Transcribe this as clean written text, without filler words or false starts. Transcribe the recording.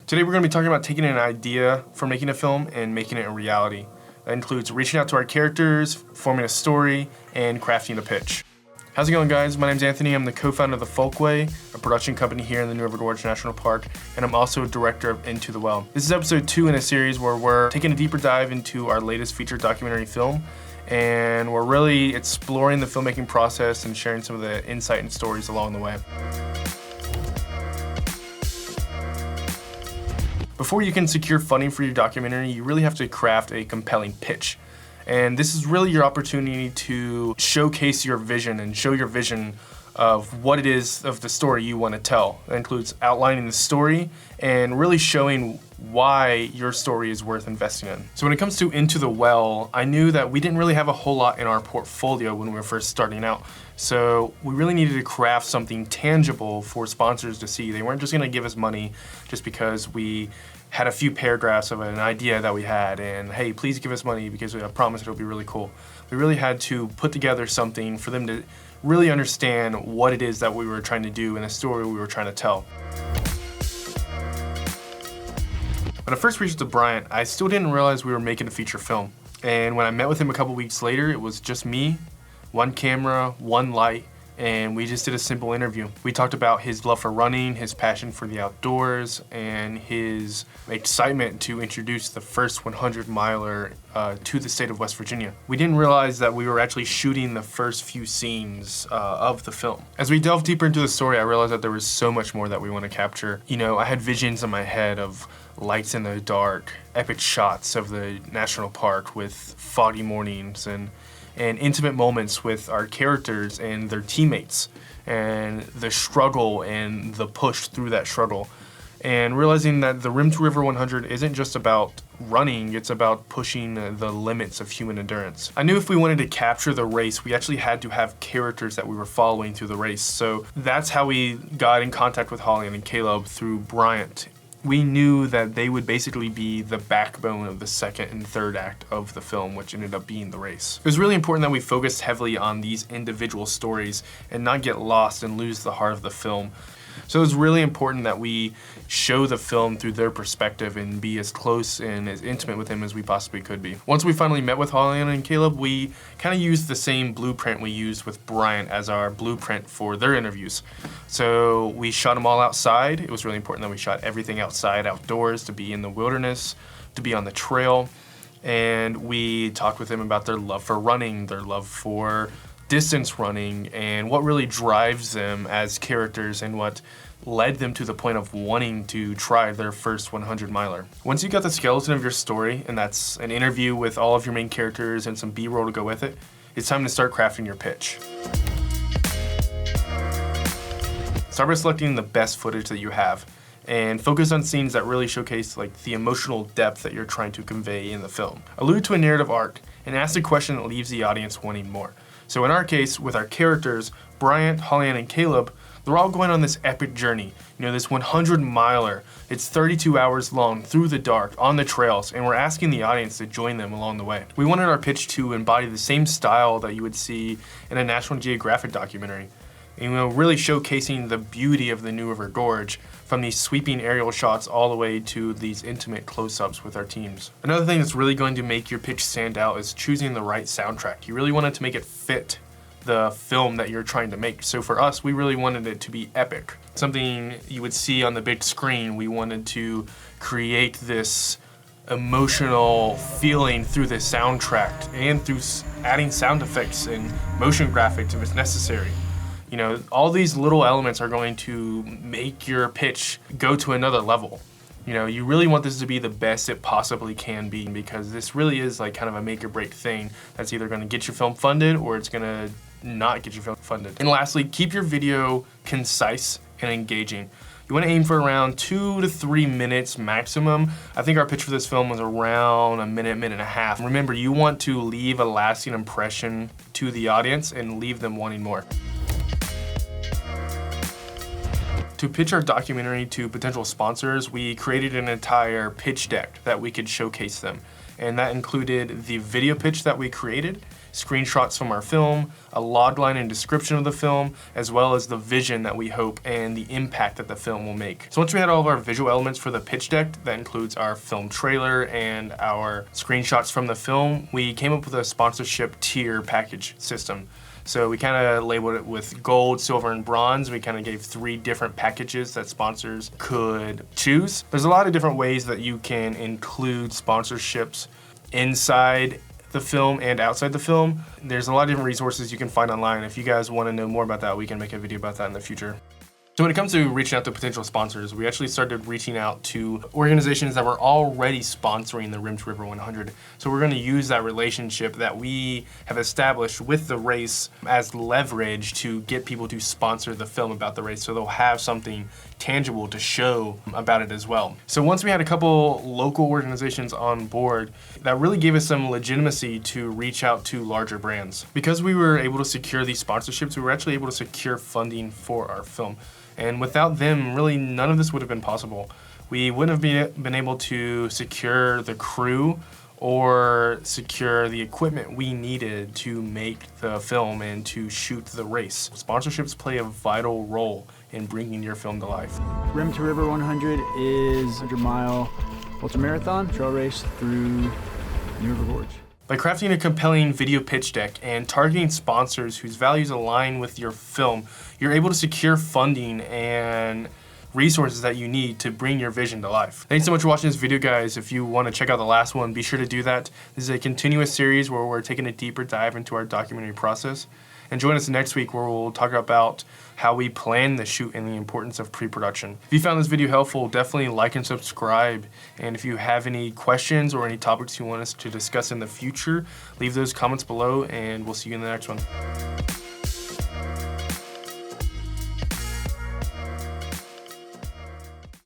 Today we're going to be talking about taking an idea for making a film and making it a reality. That includes reaching out to our characters, forming a story, and crafting a pitch. How's it going, guys? My name's Anthony. I'm the co-founder of the Folkway, a production company here in the New River Gorge National Park, and I'm also a director of Into the Well. This is episode 2 in a series where we're taking a deeper dive into our latest feature documentary film, and we're really exploring the filmmaking process and sharing some of the insight and stories along the way. Before you can secure funding for your documentary, you really have to craft a compelling pitch. And this is really your opportunity to showcase your vision and show your vision of what it is of the story you want to tell. That includes outlining the story and really showing why your story is worth investing in. So when it comes to Into the Well, I knew that we didn't really have a whole lot in our portfolio when we were first starting out. So we really needed to craft something tangible for sponsors to see. They weren't just gonna give us money just because we had a few paragraphs of an idea that we had and, hey, please give us money because I promise it'll be really cool. We really had to put together something for them to really understand what it is that we were trying to do and the story we were trying to tell. When I first reached out to Bryant, I still didn't realize we were making a feature film. And when I met with him a couple weeks later, it was just me, one camera, one light, and we just did a simple interview. We talked about his love for running, his passion for the outdoors, and his excitement to introduce the first 100-miler to the state of West Virginia. We didn't realize that we were actually shooting the first few scenes of the film. As we delved deeper into the story, I realized that there was so much more that we want to capture. You know, I had visions in my head of lights in the dark, epic shots of the national park with foggy mornings, and intimate moments with our characters and their teammates, and the struggle and the push through that struggle. And realizing that the Rim to River 100 isn't just about running, it's about pushing the limits of human endurance. I knew if we wanted to capture the race, we actually had to have characters that we were following through the race. So that's how we got in contact with Holly and Caleb through Bryant. We knew that they would basically be the backbone of the second and third act of the film, which ended up being the race. It was really important that we focused heavily on these individual stories and not get lost and lose the heart of the film. So it was really important that we show the film through their perspective and be as close and as intimate with him as we possibly could be. Once we finally met with Holly and Caleb, we kind of used the same blueprint we used with Bryant as our blueprint for their interviews. So we shot them all outside. It was really important that we shot everything outside, outdoors, to be in the wilderness, to be on the trail. And we talked with them about their love for running, their love for distance running, and what really drives them as characters and what led them to the point of wanting to try their first 100-miler. Once you got the skeleton of your story, and that's an interview with all of your main characters and some B-roll to go with it, it's time to start crafting your pitch. Start by selecting the best footage that you have and focus on scenes that really showcase the emotional depth that you're trying to convey in the film. Allude to a narrative arc and ask a question that leaves the audience wanting more. So in our case, with our characters, Bryant, Holly and Caleb, they're all going on this epic journey. You know, this 100-miler. It's 32 hours long, through the dark, on the trails, and we're asking the audience to join them along the way. We wanted our pitch to embody the same style that you would see in a National Geographic documentary. And, really showcasing the beauty of the New River Gorge, from these sweeping aerial shots all the way to these intimate close-ups with our teams. Another thing that's really going to make your pitch stand out is choosing the right soundtrack. You really wanted to make it fit the film that you're trying to make. So for us, we really wanted it to be epic. Something you would see on the big screen. We wanted to create this emotional feeling through the soundtrack and through adding sound effects and motion graphics if it's necessary. You know, all these little elements are going to make your pitch go to another level. You know, you really want this to be the best it possibly can be, because this really is kind of a make or break thing that's either going to get your film funded or it's going to not get your film funded. And lastly, keep your video concise and engaging. You want to aim for around 2 to 3 minutes maximum. I think our pitch for this film was around a minute, minute and a half. Remember, you want to leave a lasting impression to the audience and leave them wanting more. To pitch our documentary to potential sponsors, we created an entire pitch deck that we could showcase them. And that included the video pitch that we created, screenshots from our film, a logline and description of the film, as well as the vision that we hope and the impact that the film will make. So once we had all of our visual elements for the pitch deck, that includes our film trailer and our screenshots from the film, we came up with a sponsorship tier package system. So we kind of labeled it with gold, silver, and bronze. We kind of gave 3 different packages that sponsors could choose. There's a lot of different ways that you can include sponsorships inside the film and outside the film. There's a lot of different resources you can find online. If you guys want to know more about that, we can make a video about that in the future. So when it comes to reaching out to potential sponsors, we actually started reaching out to organizations that were already sponsoring the Rim to River 100. So we're going to use that relationship that we have established with the race as leverage to get people to sponsor the film about the race, so they'll have something tangible to show about it as well. So once we had a couple local organizations on board, that really gave us some legitimacy to reach out to larger brands. Because we were able to secure these sponsorships, we were actually able to secure funding for our film. And without them, really none of this would have been possible. We wouldn't have been able to secure the crew or secure the equipment we needed to make the film and to shoot the race. Sponsorships play a vital role in bringing your film to life. Rim to River 100 is a 100-mile ultramarathon trail race through New River Gorge. By crafting a compelling video pitch deck and targeting sponsors whose values align with your film, you're able to secure funding and resources that you need to bring your vision to life. Thanks so much for watching this video, guys. If you want to check out the last one, be sure to do that. This is a continuous series where we're taking a deeper dive into our documentary process. And join us next week where we'll talk about how we plan the shoot and the importance of pre-production. If you found this video helpful, definitely like and subscribe. And if you have any questions or any topics you want us to discuss in the future, leave those comments below and we'll see you in the next one.